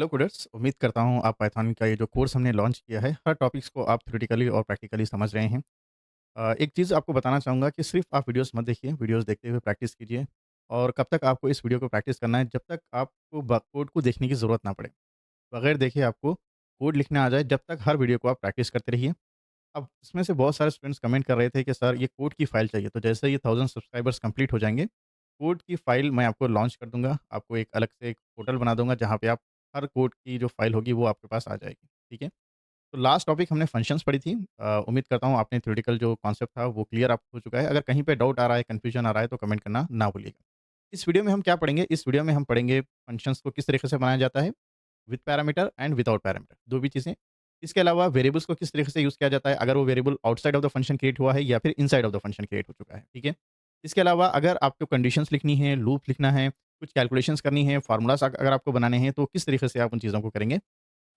Hello coders, उम्मीद करता हूँ आप पाइथन का ये जो कोर्स हमने लॉन्च किया है, हर टॉपिक्स को आप थ्योरेटिकली और प्रैक्टिकली समझ रहे हैं। एक चीज़ आपको बताना चाहूँगा कि सिर्फ़ आप वीडियोज़ मत देखिए, वीडियोज़ देखते हुए प्रैक्टिस कीजिए और कब तक आपको इस वीडियो को प्रैक्टिस करना है, जब तक आपको ब कोड को देखने की ज़रूरत ना पड़े। बगैर देखे आपको कोड लिखना आ जाए, जब तक हर वीडियो को आप प्रैक्टिस करते रहिए। अब इसमें से बहुत सारे स्टूडेंट्स कमेंट कर रहे थे कि सर ये कोड की फ़ाइल चाहिए, तो जैसे ही 1000 सब्सक्राइबर्स कंप्लीट हो जाएँगे, कोड की फ़ाइल मैं आपको लॉन्च कर दूँगा। आपको एक अलग से एक पोर्टल बना दूँगा, जहाँ पे आप हर कोड की जो फ़ाइल होगी, वो आपके पास आ जाएगी। ठीक है? तो लास्ट टॉपिक हमने फंक्शंस पढ़ी थी। उम्मीद करता हूँ आपने थ्योरेटिकल जो कॉन्सेप्ट था, वो क्लियर आपको हो चुका है। अगर कहीं पे डाउट आ रहा है, कन्फ्यूजन आ रहा है, तो कमेंट करना ना भूलिएगा। इस वीडियो में हम क्या पढ़ेंगे? इस वीडियो में हम पढ़ेंगे फंक्शंस को किस तरीके से बनाया जाता है, with parameter and without parameter, 2 भी चीज़ें। इसके अलावा वेरिएबल्स को किस तरीके से यूज़ किया जाता है, अगर वो variable outside of the function create हुआ है या फिर inside of the function create हो चुका है, ठीक है? इसके अलावा अगर आपको कंडीशंस लिखनी है, लूप लिखना है, कुछ कैलकुलेशंस करनी है, फ़ॉर्मूलाज़ अगर आपको बनाने हैं, तो किस तरीके से आप उन चीज़ों को करेंगे,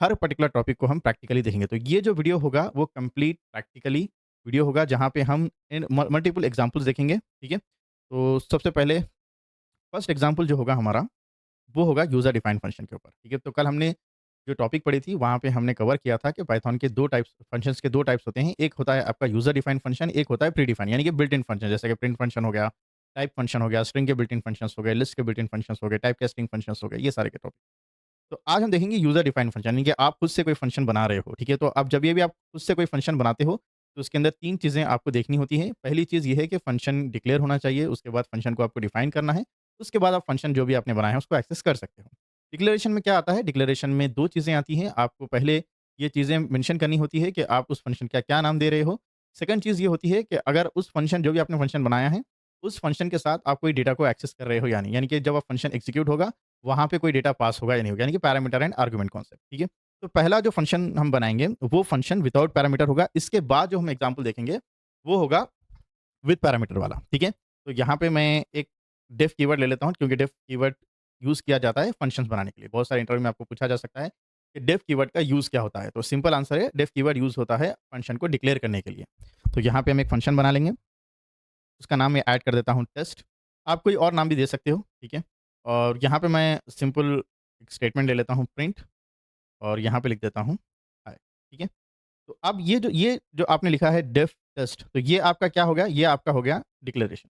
हर पर्टिकुलर टॉपिक को हम प्रैक्टिकली देखेंगे। तो ये जो वीडियो होगा, वो कंप्लीट प्रैक्टिकली वीडियो होगा, जहाँ पे हम इन मल्टीपल एग्ज़ाम्पल्स देखेंगे, ठीक है? तो सबसे पहले फर्स्ट एग्ज़ाम्पल जो होगा हमारा, वो होगा यूज़र डिफाइंड फंक्शन के ऊपर, ठीक है? तो कल हमने जो टॉपिक पढ़ी थी, वहाँ पे हमने कवर किया था कि पाइथन के 2 टाइप्स फंक्शंस के 2 टाइप्स होते हैं। एक होता है आपका यूज़र डिफाइंड फंक्शन, एक होता है प्री डिफाइंड यानी कि बिल्ट इन फंक्शन, जैसे कि प्रिंट फंक्शन हो गया, टाइप फंक्शन हो गया, स्ट्रिंग के बिल्ट इन फंक्शंस हो गए, लिस्ट के बिल्ट इन फंक्शंस हो गए, टाइप कास्टिंग फंक्शंस हो गए, ये सारे के टॉपिक। तो आज हम देखेंगे यूज़र डिफाइंड फंक्शन, यानी कि आप खुद से कोई फंक्शन बना रहे हो, ठीक है? तो अब जब ये भी आप खुद से कोई फंक्शन बनाते हो, तो उसके अंदर 3 चीज़ें आपको देखनी होती हैं। पहली चीज़ ये है कि फंक्शन डिक्लेयर होना चाहिए, उसके बाद फंक्शन को आपको डिफाइन करना है, उसके बाद आप फंक्शन जो भी आपने बनाया है, उसको एक्सेस कर सकते हो। डिक्लेरेशन में क्या आता है? डिक्लेरेशन में 2 चीज़ें आती हैं। आपको पहले ये चीज़ें मेंशन करनी होती है कि आप उस फंक्शन का क्या नाम दे रहे हो। सेकंड चीज़ ये होती है कि अगर उस फंक्शन जो भी आपने फंक्शन बनाया है, उस फंक्शन के साथ आप कोई डेटा को एक्सेस कर रहे हो या नहीं। यानी कि जब आप फंक्शन एग्ज़ीक्यूट होगा, वहाँ पे कोई डेटा पास होगा या नहीं होगा, यानी कि पैरामीटर एंड आर्गुमेंट कॉन्सेप्ट, ठीक है? तो पहला जो फंक्शन हम बनाएँगे, वो फंक्शन विथआउट पैरामीटर होगा। इसके बाद जो हम एग्ज़ाम्पल देखेंगे, वो होगा विथ पैरामीटर वाला, ठीक है? तो यहाँ पे मैं एक डेफ कीवर्ड ले लेता हूँ, क्योंकि डेफ कीवर्ड यूज़ किया जाता है फंक्शंस बनाने के लिए। बहुत सारे इंटरव्यू में आपको पूछा जा सकता है कि डेफ कीवर्ड का यूज़ क्या होता है? तो सिंपल आंसर है, डेफ कीवर्ड यूज़ होता है फंक्शन को डिक्लेयर करने के लिए। तो यहाँ पे हम एक फंक्शन बना लेंगे, उसका नाम मैं ऐड कर देता हूँ टेस्ट। आप कोई और नाम भी दे सकते हो, ठीक है? और यहाँ पे मैं सिंपल एक स्टेटमेंट ले लेता हूँ प्रिंट, और यहाँ पे लिख देता हूँ हाय, ठीक है? तो अब ये जो आपने लिखा है डेफ टेस्ट, तो ये आपका क्या हो गया? ये आपका हो गया डिक्लेरेशन,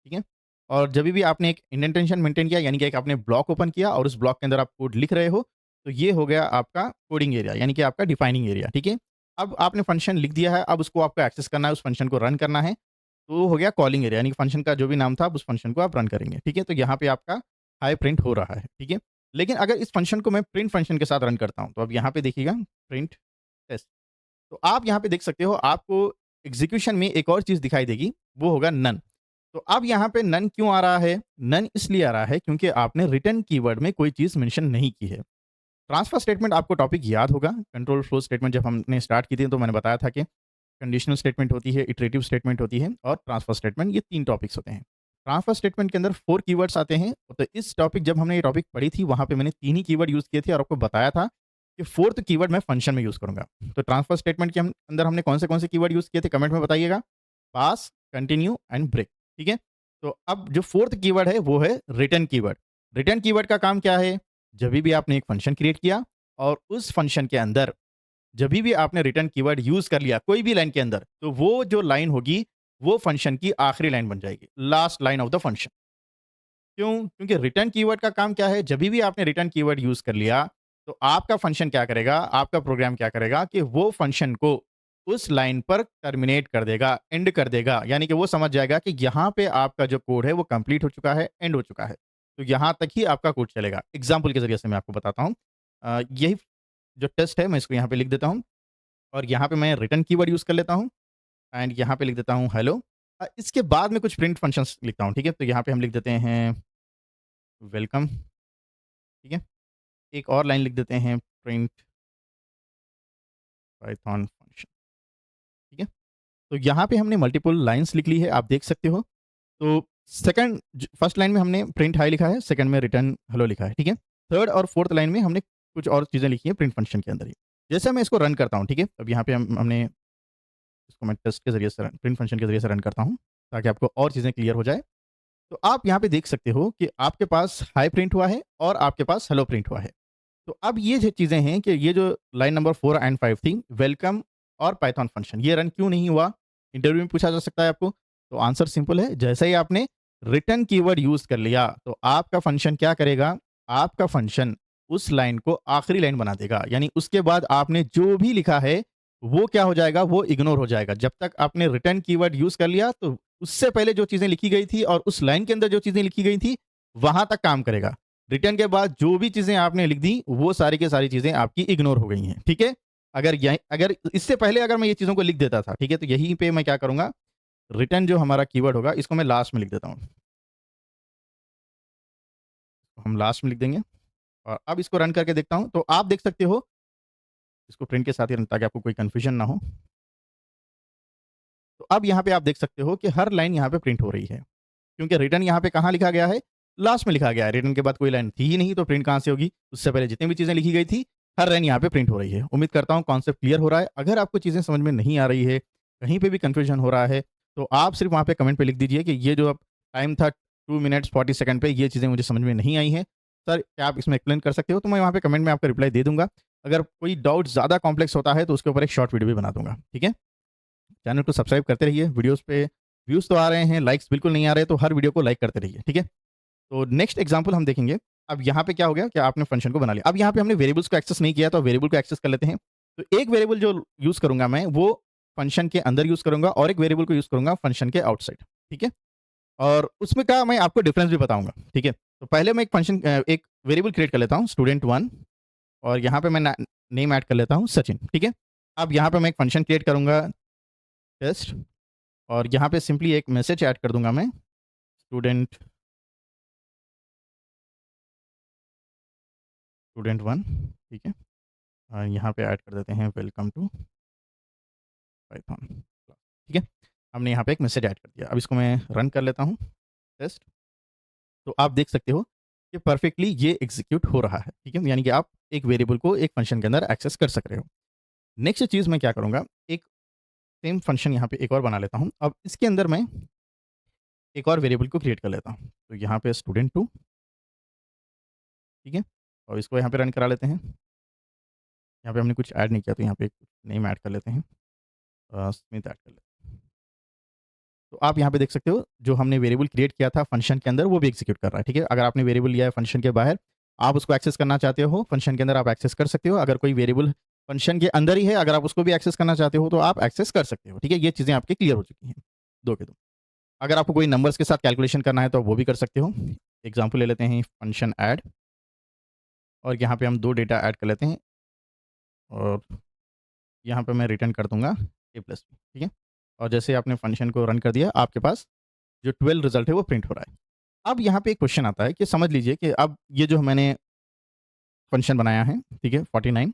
ठीक है? और जभी भी आपने एक इंडेंटेशन मेंटेन किया, यानी कि एक आपने ब्लॉक ओपन किया और उस ब्लॉक के अंदर आप कोड लिख रहे हो, तो ये हो गया आपका कोडिंग एरिया, यानी कि आपका डिफाइनिंग एरिया, ठीक है? अब आपने फंक्शन लिख दिया है, अब उसको आपको एक्सेस करना है, उस फंक्शन को रन करना है, तो वो हो गया कॉलिंग एरिया, यानी कि फंक्शन का जो भी नाम था, अब उस फंक्शन को आप रन करेंगे, ठीक है? तो यहाँ पे आपका हाय प्रिंट हो रहा है, ठीक है? लेकिन अगर इस फंक्शन को मैं प्रिंट फंक्शन के साथ रन करता हूँ, तो अब यहाँ पे देखिएगा प्रिंट टेस्ट। तो आप यहाँ पे देख सकते हो, आपको एग्ज़ीक्यूशन में एक और चीज़ दिखाई देगी, वो होगा नन। तो अब यहाँ पे नन क्यों आ रहा है? नन इसलिए आ रहा है क्योंकि आपने रिटर्न कीवर्ड में कोई चीज़ मेंशन नहीं की है। ट्रांसफर स्टेटमेंट आपको टॉपिक याद होगा, कंट्रोल फ्लो स्टेटमेंट जब हमने स्टार्ट की थी, तो मैंने बताया था कि कंडीशनल स्टेटमेंट होती है, इटरेटिव स्टेटमेंट होती है और ट्रांसफर स्टेटमेंट, ये 3 टॉपिक्स होते हैं। ट्रांसफर स्टेटमेंट के अंदर 4 कीवर्ड्स आते हैं, तो इस टॉपिक जब हमने ये टॉपिक पढ़ी थी, वहाँ पे मैंने 3 ही कीवर्ड यूज़ किए थे और आपको बताया था कि 4th कीवर्ड मैं फंक्शन में यूज़ करूँगा। तो ट्रांसफर स्टेटमेंट के अंदर हमने कौन से कीवर्ड यूज़ किए थे, कमेंट में बताइएगा? पास, कंटिन्यू एंड ब्रेक, ठीक है? तो अब जो 4th कीवर्ड है, वो है रिटर्न कीवर्ड। रिटर्न कीवर्ड का काम क्या है? जभी भी आपने एक फंक्शन क्रिएट किया और उस फंक्शन के अंदर जभी भी आपने रिटर्न कीवर्ड यूज़ कर लिया कोई भी लाइन के अंदर, तो वो जो लाइन होगी, वो फंक्शन की आखिरी लाइन बन जाएगी, last line of the function. क्यों? क्योंकि रिटर्न कीवर्ड का काम क्या है? जभी भी आपने रिटर्न कीवर्ड यूज़ कर लिया, तो आपका फंक्शन क्या करेगा, आपका प्रोग्राम क्या करेगा कि वो फंक्शन को उस लाइन पर टर्मिनेट कर देगा, एंड कर देगा। यानी कि वो समझ जाएगा कि यहाँ पे आपका जो कोड है, वो कंप्लीट हो चुका है, एंड हो चुका है। तो यहाँ तक ही आपका कोड चलेगा। एग्ज़ाम्पल के ज़रिए से मैं आपको बताता हूँ। यही जो टेस्ट है, मैं इसको यहाँ पे लिख देता हूँ। और यहाँ पे मैं रिटर्न कीवर्ड यूज़ कर लेता हूँ एंड यहाँ पे लिख देता हूँ हेलो। इसके बाद में कुछ प्रिंट फंक्शंस लिखता हूँ, ठीक है? तो यहाँ पे हम लिख देते हैं वेलकम, ठीक है? एक और लाइन लिख देते हैं प्रिंट पाइथन फंक्शन, ठीक है? तो यहाँ पे हमने मल्टीपल लाइन्स लिख ली है, आप देख सकते हो। तो सेकंड ज फर्स्ट लाइन में हमने प्रिंट हाय लिखा है, सेकंड में रिटर्न हेलो लिखा है, ठीक है? थर्ड और फोर्थ लाइन में हमने कुछ और चीज़ें लिखी हैं प्रिंट फंक्शन के अंदर ही। जैसे मैं इसको रन करता हूँ, ठीक है? अब यहाँ पे हमने इसको मैं टेस्ट के ज़रिए से प्रिंट फंक्शन के ज़रिए से रन करता हूँ, ताकि आपको और चीज़ें क्लियर हो जाए। तो आप यहाँ पे देख सकते हो कि आपके पास हाय प्रिंट हुआ है और आपके पास हेलो प्रिंट हुआ है। तो अब ये जो चीज़ें हैं कि ये जो लाइन नंबर 4 एंड 5 थी, वेलकम और पाइथन फंक्शन, ये रन क्यों नहीं हुआ? इंटरव्यू में पूछा जा सकता है आपको। तो आंसर सिंपल है, जैसे ही आपने रिटर्न कीवर्ड यूज़ कर लिया, तो आपका फंक्शन क्या करेगा? आपका फंक्शन उस लाइन को आखिरी लाइन बना देगा। यानी उसके बाद आपने जो भी लिखा है, वो क्या हो जाएगा? वो इग्नोर हो जाएगा। जब तक आपने रिटर्न कीवर्ड यूज़ कर लिया, तो उससे पहले जो चीज़ें लिखी गई थी और उस लाइन के अंदर जो चीज़ें लिखी गई थी, वहाँ तक काम करेगा। रिटर्न के बाद जो भी चीज़ें आपने लिख दी, वो सारी की सारी चीज़ें आपकी इग्नोर हो गई हैं, ठीक है? अगर इससे पहले अगर मैं ये चीज़ों को लिख देता था, ठीक है? तो यहीं पे मैं क्या करूँगा, रिटर्न जो हमारा कीवर्ड होगा, इसको मैं लास्ट में लिख देता हूँ। हम लास्ट में लिख देंगे और अब इसको रन करके देखता हूँ, तो आप देख सकते हो, इसको प्रिंट के साथ ही रन ताकि आपको कोई कन्फ्यूजन ना हो। तो अब यहाँ पे आप देख सकते हो कि हर लाइन यहाँ पे प्रिंट हो रही है, क्योंकि रिटर्न यहाँ पे कहाँ लिखा गया है? लास्ट में लिखा गया है। रिटर्न के बाद कोई लाइन थी ही नहीं, तो प्रिंट कहाँ से होगी? उससे पहले जितनी भी चीज़ें लिखी गई थी, हर लाइन यहाँ पे प्रिंट हो रही है। उम्मीद करता हूँ कॉन्सेप्ट क्लियर हो रहा है। अगर आपको चीज़ें समझ में नहीं आ रही है, कहीं पे भी कन्फ्यूजन हो रहा है, तो आप सिर्फ़ वहाँ पे कमेंट पे लिख दीजिए कि ये जो अब टाइम था 2 मिनट्स 40 सेकंड पे, ये चीज़ें मुझे समझ में नहीं आई हैं। सर, क्या आप इसमें एक्सप्लेन कर सकते हो? तो मैं वहाँ पे कमेंट में आपका रिप्लाई दे दूँगा। अगर कोई डाउट ज़्यादा कॉम्प्लेक्स होता है, तो उसके ऊपर एक शॉर्ट वीडियो भी बना दूँगा। ठीक है? चैनल को सब्सक्राइब करते रहिए। वीडियोज़ पे व्यूज़ तो आ रहे हैं, लाइक्स बिल्कुल नहीं आ रहे, तो हर वीडियो को लाइक करते रहिए। ठीक है? तो नेक्स्ट एग्जांपल हम देखेंगे। अब यहाँ पे क्या हो गया कि आपने फंक्शन को बना लिया। अब यहाँ पे हमने वेरिएबल्स को एक्सेस नहीं किया, तो वेरिएबल को एक्सेस कर लेते हैं। तो एक वेरिएबल जो यूज़ करूँगा मैं, वो फंक्शन के अंदर यूज़ करूँगा और एक वेरिएबल को यूज़ करूँगा फंक्शन के आउटसाइड, ठीक है? और उसमें का मैं आपको डिफरेंस भी बताऊँगा, ठीक है? तो पहले मैं एक वेरिएबल क्रिएट कर लेता हूँ स्टूडेंट 1 और यहाँ पे मैं ना नेम ऐड कर लेता हूँ सचिन, ठीक है? अब यहाँ पे मैं एक फंक्शन क्रिएट करूँगा टेस्ट और यहाँ पे सिंपली एक मैसेज ऐड कर दूँगा मैं स्टूडेंट स्टूडेंट 1, ठीक है? यहाँ पे ऐड कर देते हैं वेलकम टू पाइथन, ठीक है? हमने यहाँ पे एक मैसेज ऐड कर दिया। अब इसको मैं रन कर लेता हूँ टेस्ट, तो आप देख सकते हो कि परफेक्टली ये एग्ज़ीक्यूट हो रहा है, ठीक है? यानी कि आप एक वेरिएबल को एक फंक्शन के अंदर एक्सेस कर सक रहे हो। नेक्स्ट चीज़ मैं क्या करूँगा, एक सेम फंक्शन यहाँ पे एक और बना लेता हूँ। अब इसके अंदर मैं एक और वेरिएबल को क्रिएट कर लेता हूँ। तो यहाँ पे स्टूडेंट 2, ठीक है? और इसको यहाँ पे रन करा लेते हैं। यहाँ पे हमने कुछ ऐड नहीं किया, तो यहाँ पे नेम ऐड कर लेते हैं। स्मिथ ऐड कर लेते हैं। तो आप यहाँ पे देख सकते हो, जो हमने वेरिएबल क्रिएट किया था फंक्शन के अंदर, वो भी एग्ज़ीक्यूट कर रहा है, ठीक है? अगर आपने वेरिएबल लिया है फंक्शन के बाहर, आप उसको एक्सेस करना चाहते हो, फंक्शन के अंदर आप एक्सेस कर सकते हो। अगर कोई वेरिएबल फंक्शन के अंदर ही है, अगर आप उसको भी एक्सेस करना चाहते हो, तो आप एक्सेस कर सकते हो, ठीक है? ये चीज़ें आपकी क्लियर हो चुकी हैं, 2 के 2। अगर आपको कोई नंबर्स के साथ कैलकुलेशन करना है, तो वो भी कर सकते हो। एग्ज़ाम्पल ले लेते हैं फंक्शन ऐड और यहाँ पे हम 2 डेटा ऐड कर लेते हैं और यहाँ पे मैं रिटर्न कर दूँगा A+, ठीक है? और जैसे आपने फंक्शन को रन कर दिया, आपके पास जो 12 रिज़ल्ट है, वो प्रिंट हो रहा है। अब यहाँ पे एक क्वेश्चन आता है कि समझ लीजिए कि अब ये जो मैंने फंक्शन बनाया है, ठीक है, 49,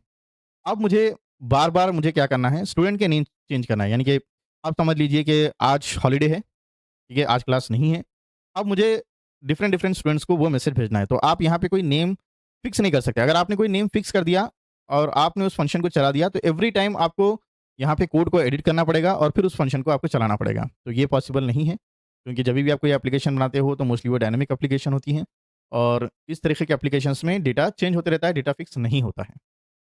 अब मुझे बार-बार मुझे क्या करना है, स्टूडेंट के नेम चेंज करना है। यानी कि आप समझ लीजिए कि आज हॉलिडे है, ठीक है, आज क्लास नहीं है। अब मुझे डिफरेंट-डिफरेंट स्टूडेंट्स को वो मैसेज भेजना है, तो आप यहाँ पे कोई नेम फिक्स नहीं कर सकते। अगर आपने कोई नेम फिक्स कर दिया और आपने उस फंक्शन को चला दिया, तो एवरी टाइम आपको यहाँ पे कोड को एडिट करना पड़ेगा और फिर उस फंक्शन को आपको चलाना पड़ेगा। तो ये पॉसिबल नहीं है, क्योंकि जभी भी आप कोई एप्लीकेशन बनाते हो, तो मोस्टली वो डायनामिक एप्लीकेशन होती हैं और इस तरीके के एप्लीकेशंस में डेटा चेंज होते रहता है, डेटा फिक्स नहीं होता है,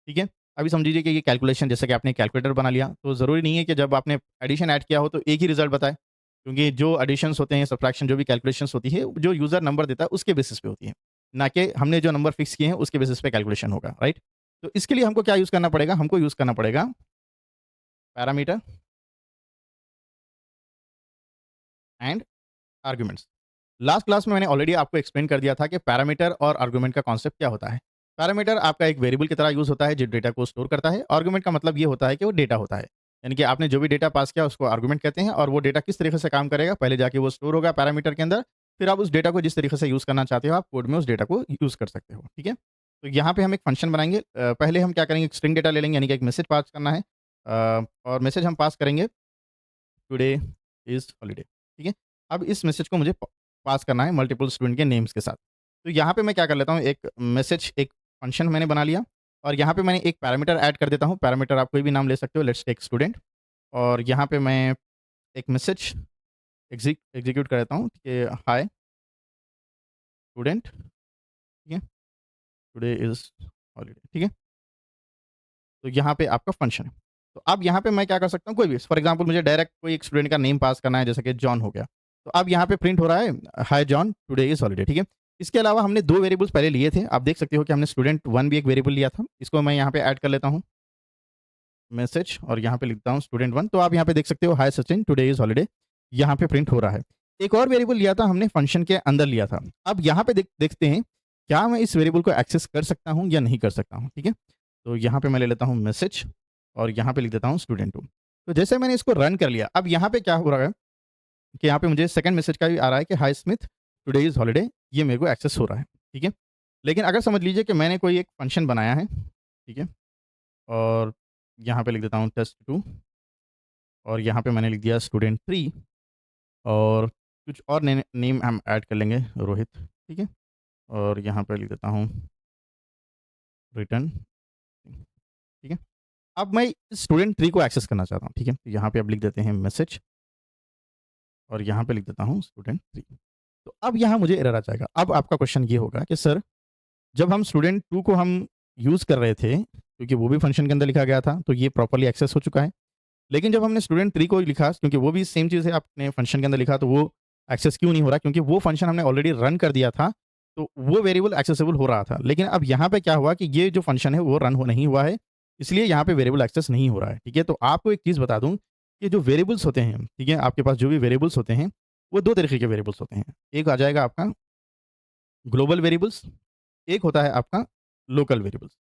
ठीक है? अभी समझ लीजिए कि ये कैलकुलेशन जैसे कि आपने कैलकुलेटर बना लिया, तो ज़रूरी नहीं है कि जब आपने एडिशन ऐड किया हो, तो एक ही रिज़ल्ट बताए। क्योंकि जो एडिशंस होते हैं, सब्ट्रैक्शन जो भी कैलकुलेशंस होती है, जो यूज़र नंबर देता है, उसके बेसिस पे होती है। ना कि हमने जो नंबर फिक्स किए हैं, उसके बेसिस पे कैलकुलेशन होगा, राइट? तो इसके लिए हमको क्या यूज़ करना पड़ेगा? हमको यूज़ करना पड़ेगा parameter and arguments. Last class में मैंने ऑलरेडी आपको एक्सप्लेन कर दिया था कि पैरामीटर और आर्गुमेंट का कॉन्सेप्ट क्या होता है। पैरामीटर आपका एक वेरिएबल की तरह यूज़ होता है, जो डेटा को स्टोर करता है। आर्गुमेंट का मतलब ये होता है कि वो डेटा होता है। यानी कि आपने जो भी डेटा पास किया, उसको आर्गुमेंट कहते हैं और वो डेटा किस तरीके से काम करेगा, पहले जाके वो स्टोर होगा पैरामीटर के अंदर, फिर आप उस डेटा को जिस तरीके से यूज़ करना चाहते हो, आप कोड में उस डेटा को यूज़ कर सकते हो, ठीक है? तो यहाँ पे हम एक फंक्शन बनाएँगे। पहले हम क्या करेंगे, एक स्ट्रिंग डेटा ले लेंगे, यानी कि एक मैसेज पास करना है। और मैसेज हम पास करेंगे, टुडे इज़ हॉलिडे, ठीक है? अब इस मैसेज को मुझे पास करना है मल्टीपल स्टूडेंट के नेम्स के साथ। तो यहाँ पे मैं क्या कर लेता हूँ, एक मैसेज एक फंक्शन मैंने बना लिया और यहाँ पे मैंने एक पैरामीटर ऐड कर देता हूँ। पैरामीटर आप कोई भी नाम ले सकते हो, लेट्स टेक स्टूडेंट और यहाँ पे मैं एक मैसेज एग्ज़ीक्यूट कर देता हूँ कि हाय स्टूडेंट, ठीक है? टुडे इज़ हॉलिडे, ठीक है? तो यहाँ पे आपका फंक्शन है। तो अब यहाँ पे मैं क्या कर सकता हूँ, कोई भी फॉर एग्ज़ाम्पल मुझे डायरेक्ट कोई एक स्टूडेंट का नेम पास करना है, जैसे कि जॉन हो गया। तो अब यहाँ पे प्रिंट हो रहा है, हाय जॉन टुडे इज़ हॉलिडे, ठीक है? इसके अलावा हमने 2 वेरिएबल्स पहले लिए थे। आप देख सकते हो कि हमने स्टूडेंट 1 भी एक वेरिएबल लिया था। इसको मैं यहाँ पे ऐड कर लेता हूँ, मैसेज, और यहाँ पे लिखता हूँ स्टूडेंट 1। तो आप यहाँ पे देख सकते हो, हाय सचिन टुडे इज़ हॉलिडे, यहाँ पे प्रिंट हो रहा है। एक और वेरिएबल लिया था हमने, फंक्शन के अंदर लिया था। अब यहाँ पे देखते हैं, क्या मैं इस वेरिएबल को एक्सेस कर सकता हूँ या नहीं कर सकता हूँ, ठीक है? तो यहाँ पे मैं ले लेता हूँ मैसेज, और यहाँ पे लिख देता हूँ स्टूडेंट 2। तो जैसे मैंने इसको रन कर लिया, अब यहाँ पे क्या हो रहा है कि यहाँ पे मुझे सेकंड मैसेज का भी आ रहा है कि हाय स्मिथ टुडे इज़ हॉलिडे, ये मेरे को एक्सेस हो रहा है, ठीक है? लेकिन अगर समझ लीजिए कि मैंने कोई एक फंक्शन बनाया है, ठीक है? और यहाँ पे लिख देता हूँ टेस्ट 2, और यहाँ पे मैंने लिख दिया स्टूडेंट 3, और कुछ और नेम हम ऐड कर लेंगे, रोहित, ठीक है? और यहाँ पे लिख देता हूँ रिटर्न, ठीक है? अब मैं स्टूडेंट 3 को एक्सेस करना चाहता हूँ, ठीक है? तो यहाँ पे अब लिख देते हैं मैसेज, और यहाँ पे लिख देता हूँ स्टूडेंट 3। तो अब यहाँ मुझे एरर आ जाएगा। अब आपका क्वेश्चन ये होगा कि सर, जब हम स्टूडेंट 2 को हम यूज़ कर रहे थे, क्योंकि वो भी फंक्शन के अंदर लिखा गया था, तो ये प्रॉपर्ली एक्सेस हो चुका है। लेकिन जब हमने स्टूडेंट 3 को लिखा, क्योंकि वो भी सेम चीज़ है, आपने फंक्शन के अंदर लिखा, तो वो एक्सेस क्यों नहीं हो रहा? क्योंकि वो फंक्शन हमने ऑलरेडी रन कर दिया था, तो वो वेरिएबल एक्सेसिबल हो रहा था। लेकिन अब यहाँ पे क्या हुआ कि ये जो फंक्शन है वो रन हो नहीं हुआ है, इसलिए यहाँ पे वेरिएबल एक्सेस नहीं हो रहा है, ठीक है? तो आपको एक चीज़ बता दूँ कि जो वेरिएबल्स होते हैं, ठीक है? आपके पास जो भी वेरिएबल्स होते हैं, वो 2 तरीके के वेरिएबल्स होते हैं। एक आ जाएगा आपका ग्लोबल वेरिएबल्स, एक होता है आपका लोकल वेरिएबल्स।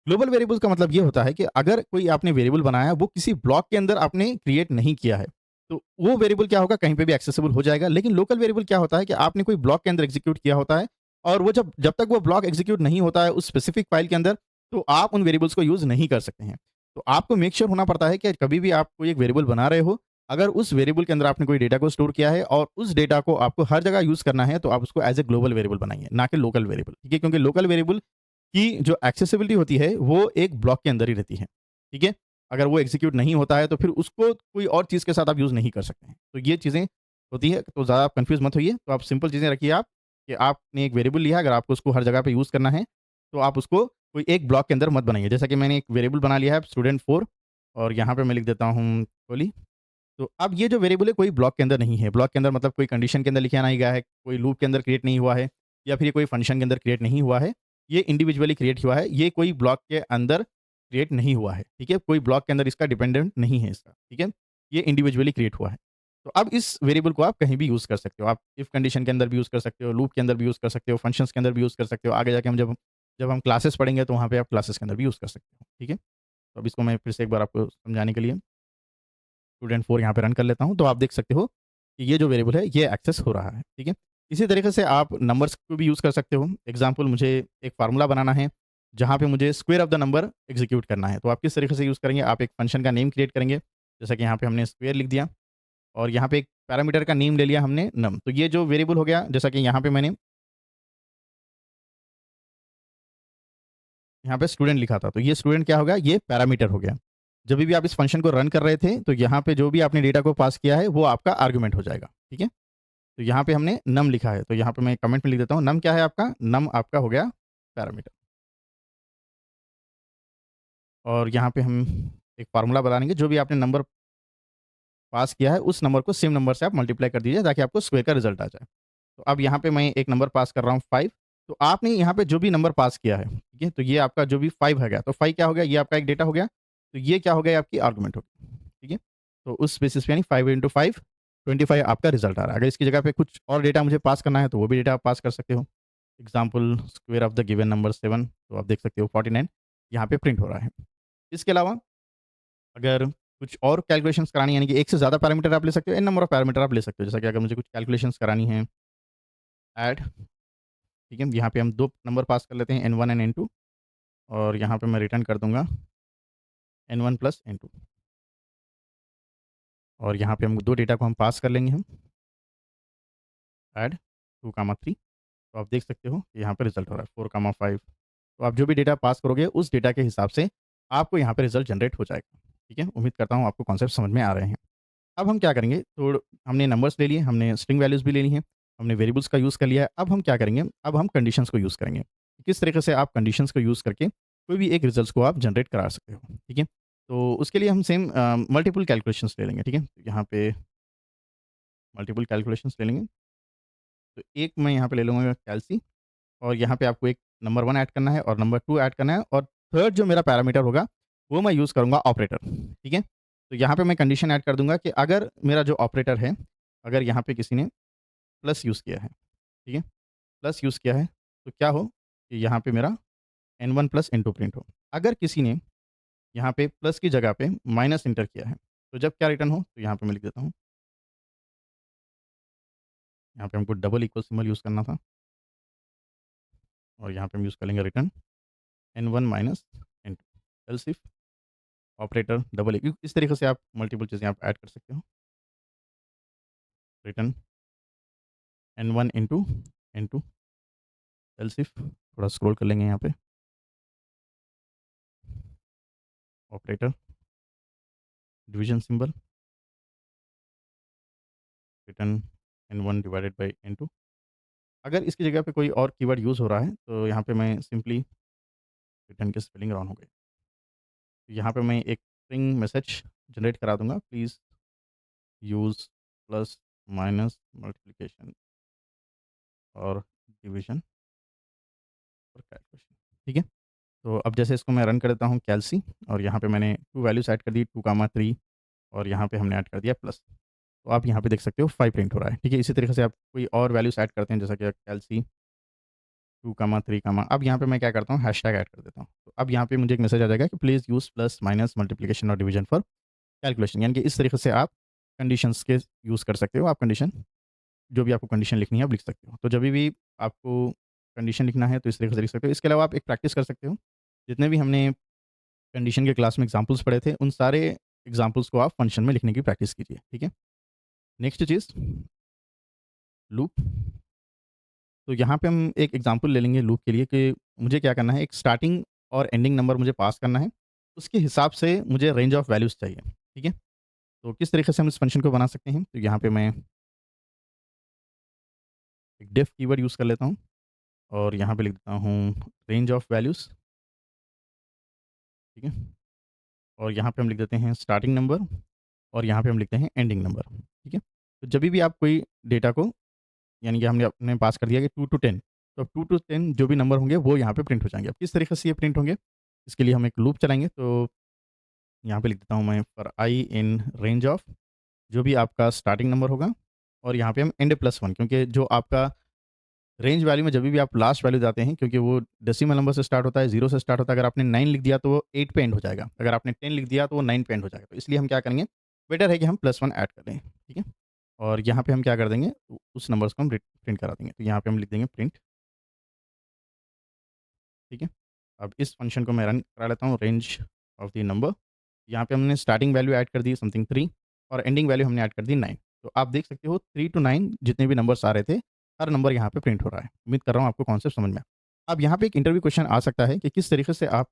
ग्लोबल वेरिएबल्स का मतलब ये होता है कि अगर कोई आपने वेरिएबल बनाया है, वो किसी ब्लॉक के अंदर आपने क्रिएट नहीं किया है, तो वो वेरिएबल क्या होगा, कहीं पे भी एक्सेसिबल हो जाएगा। लेकिन लोकल वेरिएबल क्या होता है कि आपने कोई ब्लॉक के अंदर एग्जीक्यूट किया होता है, और वो जब जब तक वो ब्लॉक एग्जीक्यूट नहीं होता है उस स्पेसिफिक फाइल के अंदर, तो आप उन वेरिएबल्स को यूज़ नहीं कर सकते हैं। तो आपको मेक श्योर होना पड़ता है कि कभी भी आप कोई एक वेरिएबल बना रहे हो, अगर उस वेरिएबल के अंदर आपने कोई डेटा को स्टोर किया है और उस डेटा को आपको हर जगह यूज़ करना है, तो आप उसको एज़ ए ग्लोबल वेरिएबल बनाइए, ना कि लोकल वेरिएबल, ठीक है? क्योंकि लोकल वेरिएबल की जो एक्सेसिबिलिटी होती है, वो एक ब्लॉक के अंदर ही रहती है, ठीक है? अगर वो एग्ज़ीक्यूट नहीं होता है, तो फिर उसको कोई और चीज़ के साथ आप यूज़ नहीं कर सकते हैं। तो ये चीज़ें होती है, तो ज़्यादा आप कन्फ्यूज़ मत होइए। तो आप सिंपल चीज़ें रखिए आप, कि आपने एक वेरिएबल लिया, अगर आपको उसको हर जगह पे यूज़ करना है, तो आप उसको कोई एक ब्लॉक के अंदर मत बनाइए। जैसा कि मैंने एक वेरिएबल बना लिया है स्टूडेंट 4, और यहाँ पे मैं लिख देता हूँ कोहली। तो अब ये जो वेरिएबल है, कोई ब्लॉक के अंदर नहीं है। ब्लॉक के अंदर मतलब कोई कंडीशन के अंदर लिखा नहीं गया है, कोई लूप के अंदर क्रिएट नहीं हुआ है, या फिर ये कोई फंक्शन के अंदर क्रिएट नहीं हुआ है। ये इंडिविजुअली क्रिएट हुआ है, ये कोई ब्लॉक के अंदर क्रिएट नहीं हुआ है, ठीक है? कोई ब्लॉक के अंदर इसका डिपेंडेंट नहीं है इसका, ठीक है? ये इंडिविजुअली क्रिएट हुआ है। तो अब इस वेरिएबल को आप कहीं भी यूज़ कर सकते हो। आप इफ कंडीशन के अंदर भी यूज़ कर सकते हो, लूप के अंदर भी यूज़ कर सकते हो, फंक्शंस के अंदर भी यूज़ कर सकते हो। आगे जाके हम जब जब हम क्लासेस पढ़ेंगे, तो वहाँ पे आप क्लासेस के अंदर भी यूज़ कर सकते हो, ठीक है? तो अब इसको मैं फिर से एक बार आपको समझाने के लिए स्टूडेंट 4 यहाँ पे रन कर लेता हूँ, तो आप देख सकते हो कि ये जो वेरिएबल है, ये एक्सेस हो रहा है, ठीक है? इसी तरीके से आप नंबर्स को भी यूज़ कर सकते हो। एग्ज़ाम्पल, मुझे एक फ़ॉर्मूला बनाना है, जहाँ पे मुझे square of the number execute करना है, तो आप किस तरीके से यूज़ करेंगे? आप एक फ़ंक्शन का नेम क्रिएट करेंगे, जैसा कि यहाँ पे हमने स्क्वायर लिख दिया, और यहाँ पे एक पैरामीटर का नेम ले लिया हमने नम। तो ये जो वेरिएबल हो गया, जैसा कि यहाँ पे स्टूडेंट लिखा था, तो ये स्टूडेंट क्या हो गया? ये पैरामीटर हो गया। जभी भी आप इस फ़ंक्शन को रन कर रहे थे, तो यहाँ पे जो भी आपने डेटा को पास किया है, वो आपका आर्गुमेंट हो जाएगा, ठीक है? तो यहाँ पे हमने नम लिखा है, तो यहाँ पे मैं कमेंट में लिख देता हूँ, नम क्या है आपका? नम आपका हो गया पैरामीटर। और यहाँ पे हम एक फ़ॉर्मूला बता देंगे, जो भी आपने नंबर पास किया है, उस नंबर को सेम नंबर से आप मल्टीप्लाई कर दीजिए, ताकि आपको स्क्वायर का रिज़ल्ट आ जाए। तो अब यहाँ पे मैं एक नंबर पास कर रहा हूँ 5, तो आपने यहाँ पे जो भी नंबर पास किया है, ठीक है? तो ये आपका जो भी 5 है गया, तो 5 क्या हो गया? ये आपका एक डेटा हो गया, तो ये क्या हो गया? ये आपकी आर्गुमेंट हो गई, ठीक है? तो उस बेसिस पे यानी 5 इंटू 5 25 आपका रिज़ल्ट आ रहा है। अगर इसकी जगह पे कुछ और डेटा मुझे पास करना है, तो वो भी डेटा आप पास कर सकते हो। Example, square of the given number 7, तो आप देख सकते हो 49 यहाँ पे प्रिंट हो रहा है। इसके अलावा अगर कुछ और कैलकुलेशंस करानी है, यानी कि एक से ज़्यादा पैरामीटर आप ले सकते हो, एन नंबर ऑफ पैरामीटर आप ले सकते हो। जैसा कि अगर मुझे कुछ कैलकुलेशंस करानी है, ऐड, ठीक है? यहाँ पे हम 2 नंबर पास कर लेते हैं, n1 एंड n2, और यहाँ पे मैं रिटर्न कर दूँगा n1 प्लस n2, और यहाँ पे हम 2 डेटा को हम पास कर लेंगे हम, ऐड 2, 3, तो आप देख सकते हो कि यहाँ पे रिज़ल्ट हो रहा है 4, 5। तो आप जो भी डेटा पास करोगे, उस डेटा के हिसाब से आपको यहाँ पे रिज़ल्ट जनरेट हो जाएगा, ठीक है? उम्मीद करता हूँ आपको कॉन्सेप्ट समझ में आ रहे हैं। अब हम क्या करेंगे, तो हमने नंबर्स ले लिए, हमने स्ट्रिंग वैल्यूज़ भी ले ली हैं, हमने वेरिएबल्स का यूज़ कर लिया है। अब हम क्या करेंगे, अब हम कंडीशंस को यूज़ करेंगे। किस तरीके से आप कंडीशंस को यूज़ करके कोई भी एक रिज़ल्ट्स को आप जनरेट करा सकते हो, ठीक है? तो उसके लिए हम सेम मल्टीपल कैलकुलेशंस ले लेंगे, ठीक है? यहाँ पे मल्टीपल कैलकुलेशंस ले लेंगे। तो एक मैं यहाँ पे ले लूँगा कैल्सी और यहाँ पे आपको एक नंबर 1 ऐड करना है और नंबर 2 ऐड करना है और थर्ड जो मेरा पैरामीटर होगा, वो मैं यूज़ करूँगा ऑपरेटर, ठीक है? तो यहाँ पे मैं कंडीशन ऐड कर दूँगा कि अगर मेरा जो ऑपरेटर है, अगर यहाँ पे किसी ने प्लस यूज़ किया है, ठीक है? प्लस यूज़ किया है, तो क्या हो कि यहाँ पे मेरा n1 प्लस n2 प्रिंट हो। अगर किसी ने यहाँ पे प्लस की जगह पे माइनस एंटर किया है, तो जब क्या रिटर्न हो? तो यहाँ पे मैं लिख देता हूँ, यहाँ पे हमको डबल इक्वल सिंबल यूज़ करना था और यहाँ पे हम यूज़ कर लेंगे return n1 minus n2 else if operator double इस तरीके से आप मल्टीपल चीज़ें आप ऐड कर सकते हो। Return n1 into n2 else if थोड़ा स्क्रॉल कर लेंगे यहाँ पे operator division symbol return n1 divided by n2। अगर इसकी जगह पे कोई और कीवर्ड यूज़ हो रहा है, तो यहाँ पे मैं सिंपली रिटर्न की स्पेलिंग रॉन्ग हो गई। तो यहाँ पे मैं एक स्ट्रिंग मैसेज जनरेट करा दूँगा, please use plus minus multiplication और डिवीजन और कैलकुलेशन, ठीक है? तो अब जैसे इसको मैं रन कर देता हूँ कैल्सी और यहाँ पे मैंने 2 वैल्यूज़ ऐड कर दी 2, 3 और यहाँ पे हमने ऐड कर दिया प्लस। तो आप यहाँ पे देख सकते हो 5 प्रिंट हो रहा है, ठीक है? इसी तरीके से आप कोई और वैल्यूज़ ऐड करते हैं जैसा कि कैल्सी 2, 3, अब यहाँ पे मैं क्या करता हूँ हैशटैग ऐड कर देता हूँ। तो अब यहाँ पे मुझे एक मैसेज आ जाएगा कि please use plus, minus, multiplication और डिवीजन फॉर कैलकुलेशन, यानी कि इस तरीके से आप कंडीशंस के यूज़ कर सकते हो। आप कंडीशन जो भी आपको कंडीशन लिखनी है आप लिख सकते हो। तो जभी भी आपको कंडीशन लिखना है तो इस तरीके से लिख सकते हो। इसके अलावा आप एक प्रैक्टिस कर सकते हो। जितने भी हमने कंडीशन के क्लास में एग्ज़ाम्पल्स पढ़े थे, उन सारे एग्ज़ाम्पल्स को आप फंक्शन में लिखने की प्रैक्टिस कीजिए, ठीक है? नेक्स्ट चीज़ लूप। तो यहाँ पे हम एक एग्ज़ाम्पल ले लेंगे लूप के लिए कि मुझे क्या करना है, एक स्टार्टिंग और एंडिंग नंबर मुझे पास करना है। उसके हिसाब से मुझे रेंज ऑफ वैल्यूज़ चाहिए, ठीक है? तो किस तरीके से हम इस फंक्शन को बना सकते हैं? तो यहाँ पे मैं एक डेफ कीवर्ड यूज़ कर लेता हूँ और यहाँ पे लिख देता हूँ रेंज ऑफ वैल्यूज़, ठीक है? और यहाँ पे हम लिख देते हैं स्टार्टिंग नंबर और यहाँ पे हम लिखते हैं एंडिंग नंबर, ठीक है? तो जभी भी आप कोई डेटा को यानी कि हमने अपने पास कर दिया कि 2 टू 10 तो अब 2 टू 10 जो भी नंबर होंगे वो यहाँ पे प्रिंट हो जाएँगे। अब किस तरीके से ये प्रिंट होंगे? इसके लिए हम एक लूप चलाएँगे तो यहाँ पे लिख देता हूँ मैं for I in range of जो भी आपका स्टार्टिंग नंबर होगा और यहाँ पे हम एंड प्लस 1 क्योंकि जो आपका रेंज वैल्यू में जभी भी आप लास्ट वैल्यू जाते हैं क्योंकि वो डेसिमल नंबर से स्टार्ट होता है, 0 से स्टार्ट होता है। अगर आपने 9 लिख दिया तो वो 8 पे एंड हो जाएगा। अगर आपने 10 लिख दिया तो वो 9 पे एंड हो जाएगा। तो इसलिए हम क्या करेंगे, बेटर है कि हम +1 ऐड कर दें, ठीक है? और यहाँ पे हम क्या कर देंगे, उस नंबर्स को हम प्रिंट करा देंगे। तो यहाँ पे हम लिख देंगे प्रिंट, ठीक है? अब इस फंक्शन को मैं रन करा लेता हूँ रेंज ऑफ द नंबर। यहाँ पे हमने स्टार्टिंग वैल्यू ऐड कर दी समथिंग 3 और एंडिंग वैल्यू हमने ऐड कर दी 9। तो आप देख सकते हो 3 टू 9 जितने भी नंबर्स आ रहे थे, हर नंबर यहाँ पे प्रिंट हो रहा है। उम्मीद कर रहा हूँ आपको कॉन्सेप्ट समझ में आया। अब यहाँ पे एक इंटरव्यू क्वेश्चन आ सकता है कि किस तरीके से आप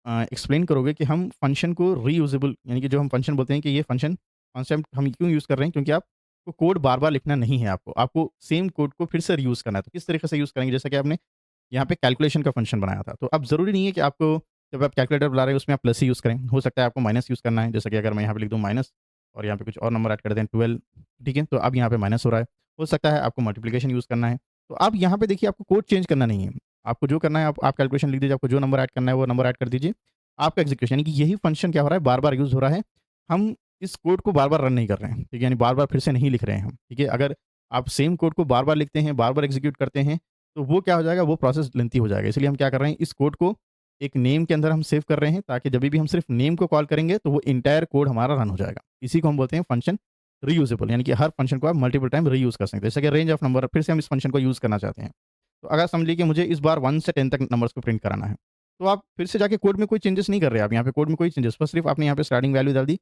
एक्सप्लेन करोगे कि हम फंक्शन को रीयूजेबल यानी कि जो हम फंक्शन बोलते हैं कि ये फंक्शन कॉन्सेप्ट हम क्यों यूज़ कर रहे हैं क्योंकि आपको कोड बार-बार लिखना नहीं है आपको सेम कोड को फिर से रीयूज़ करना है। तो किस तरीके से यूज़ करेंगे? जैसा कि आपने यहाँ पे कैलकुलेशन का फंक्शन बनाया था। तो अब ज़रूरी नहीं है कि आपको जब आप कैलकुलेटर बुला रहे हो उसमें आप प्लस ही यूज़ करें। हो सकता है आपको माइनस यूज़ करना है। जैसा कि अगर मैं यहाँ पे लिख दूँ माइनस और यहाँ पे कुछ और नंबर ऐड कर दें 12 ठीक है? तो अब यहाँ पे माइनस हो रहा है। हो सकता है आपको मल्टिप्लिकेशन यूज़ करना है। तो अब यहाँ पे देखिए आपको कोड चेंज करना नहीं है। आपको जो करना है आप कैलकुलेशन लिख दीजिए, आपको जो नंबर ऐड करना है वो नंबर ऐड कर दीजिए। आपका एग्ज़ीक्यूशन यानी कि यही फंक्शन क्या हो रहा है बार-बार यूज़ हो रहा है। हम इस कोड को बार-बार रन नहीं कर रहे हैं। ठीक है? यानी बार-बार फिर से नहीं लिख रहे हैं हम। ठीक है? अगर आप सेम कोड को बार-बार लिखते हैं, बार-बार एग्ज़ीक्यूट करते हैं तो वो क्या हो जाएगा, वो प्रोसेस लेंथी हो जाएगा। इसलिए हम क्या कर रहे हैं, इस कोड को एक नेम के अंदर हम सेव कर रहे हैं ताकि जभी भी हम सिर्फ़ नेम को कॉल करेंगे तो वो एंटायर कोड हमारा रन हो जाएगा। इसी को हम बोलते हैं फंक्शन रीयूजेबल यानी कि हर फंक्शन को आप मल्टीपल टाइम रीयूज़ कर सकते हैं। जैसे कि रेंज ऑफ नंबर फिर से हम इस फंक्शन को यूज़ करना चाहते हैं। तो अगर समझ लीजिए कि मुझे इस बार 1 से 10 तक नंबर्स को प्रिंट कराना है। तो आप फिर से जाके कोड में कोई चेंजेस नहीं कर रहे हैं आप यहाँ पे कोड में कोई चेंजेस बस सिर्फ़ आपने यहाँ पे स्टार्टिंग वैल्यू डाल दी,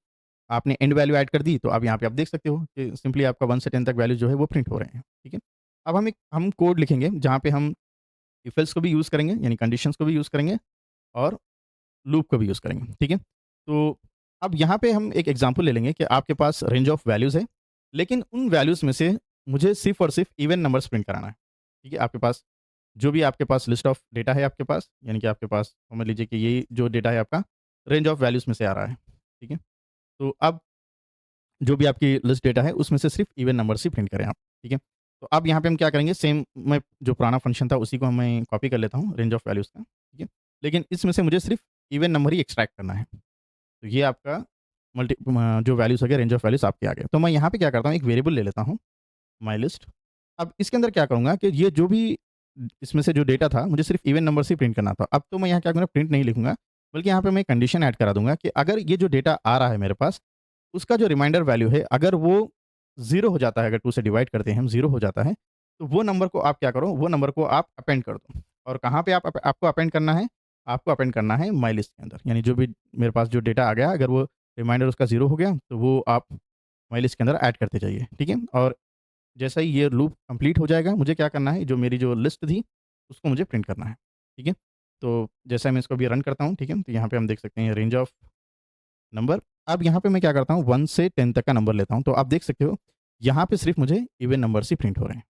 आपने एंड वैल्यू ऐड कर दी, तो अब यहाँ पे आप देख सकते हो कि सिंपली आपका 1 से 10 तक वैल्यू जो है वो प्रिंट हो रहे हैं। ठीक है? अब हम कोड लिखेंगे जहाँ पे हम इफ एल्स को भी यूज़ करेंगे यानी कंडीशंस को भी यूज़ करेंगे और लूप को भी यूज़ करेंगे, ठीक है? तो अब यहाँ पे हम एक एग्ज़ाम्पल ले लेंगे कि आपके पास रेंज ऑफ वैल्यूज़ है, लेकिन उन वैल्यूज़ में से मुझे सिर्फ़ और सिर्फ़ इवन नंबर्स प्रिंट कराना है, ठीक है? आपके पास जो भी आपके पास लिस्ट ऑफ डेटा है आपके पास, यानी कि आपके पास समझ लीजिए कि ये जो डेटा है आपका रेंज ऑफ वैल्यूज़ में से आ रहा है, ठीक है? तो अब जो भी आपकी लिस्ट डेटा है उसमें से सिर्फ इवन नंबर्स ही प्रिंट करें आप, ठीक है? तो अब यहाँ पे हम क्या करेंगे सेम मैं जो पुराना फंक्शन था उसी को मैं कॉपी कर लेता हूँ रेंज ऑफ वैल्यूज़ का, ठीक है? लेकिन इसमें से मुझे सिर्फ इवन नंबर ही एक्सट्रैक्ट करना है। तो ये आपका जो वैल्यूज़ हो गए रेंज ऑफ वैल्यूज़ आपके आ गए। तो मैं यहाँ पे क्या करता हूँ एक वेरिएबल ले लेता हूँ माय लिस्ट। अब इसके अंदर क्या करूँगा कि ये जो भी इसमें से जो डेटा था मुझे सिर्फ इवन नंबर्स ही प्रिंट करना था। अब तो मैं यहाँ क्या करूँगा प्रिंट नहीं लिखूँगा, बल्कि यहाँ पे मैं कंडीशन ऐड करा दूँगा कि अगर ये जो डेटा आ रहा है मेरे पास, उसका जो रिमाइंडर वैल्यू है अगर वो 0 हो जाता है, अगर 2 से डिवाइड करते हैं हम 0 हो जाता है, तो वो नंबर को आप क्या करो, वो नंबर को आप अपेंड कर दो। और कहाँ पे आपको अपेंड करना है? आपको अपेंड करना है माय लिस्ट के अंदर। यानी जो भी मेरे पास जो डेटा आ गया अगर वो रिमाइंडर उसका 0 हो गया, तो वो आप माय लिस्ट के अंदर ऐड करते जाइए, ठीक है? और जैसा ही ये लूप कंप्लीट हो जाएगा, मुझे क्या करना है, जो मेरी जो लिस्ट थी, उसको मुझे प्रिंट करना है, ठीक है? तो जैसा मैं इसको अभी रन करता हूँ, ठीक है? तो यहाँ पे हम देख सकते हैं रेंज ऑफ नंबर। अब यहाँ पे मैं क्या करता हूँ 1 से 10 तक का नंबर लेता हूँ, तो आप देख सकते हो, यहाँ पे सिर्फ़ मुझे इवन नंबर्स ही प्रिंट हो रहे हैं,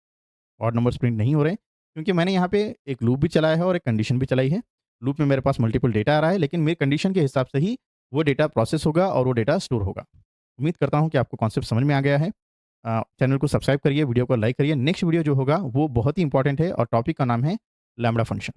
ऑड नंबर्स प्रिंट नहीं हो रहे हैं, क्योंकि मैंने यहाँ पे एक लूप भी चलाया है और एक कंडीशन भी चलाई है। लूप में मेरे पास मल्टीपल डेटा आ रहा है, लेकिन मेरी कंडीशन के हिसाब से ही वो डेटा प्रोसेस होगा और वो डेटा स्टोर होगा। उम्मीद करता हूँ कि आपको कॉन्सेप्ट समझ में आ गया है। चैनल को सब्सक्राइब करिए, वीडियो को लाइक करिए। नेक्स्ट वीडियो जो होगा वो बहुत ही इंपॉर्टेंट है और टॉपिक का नाम है लैम्ब्डा फंक्शन।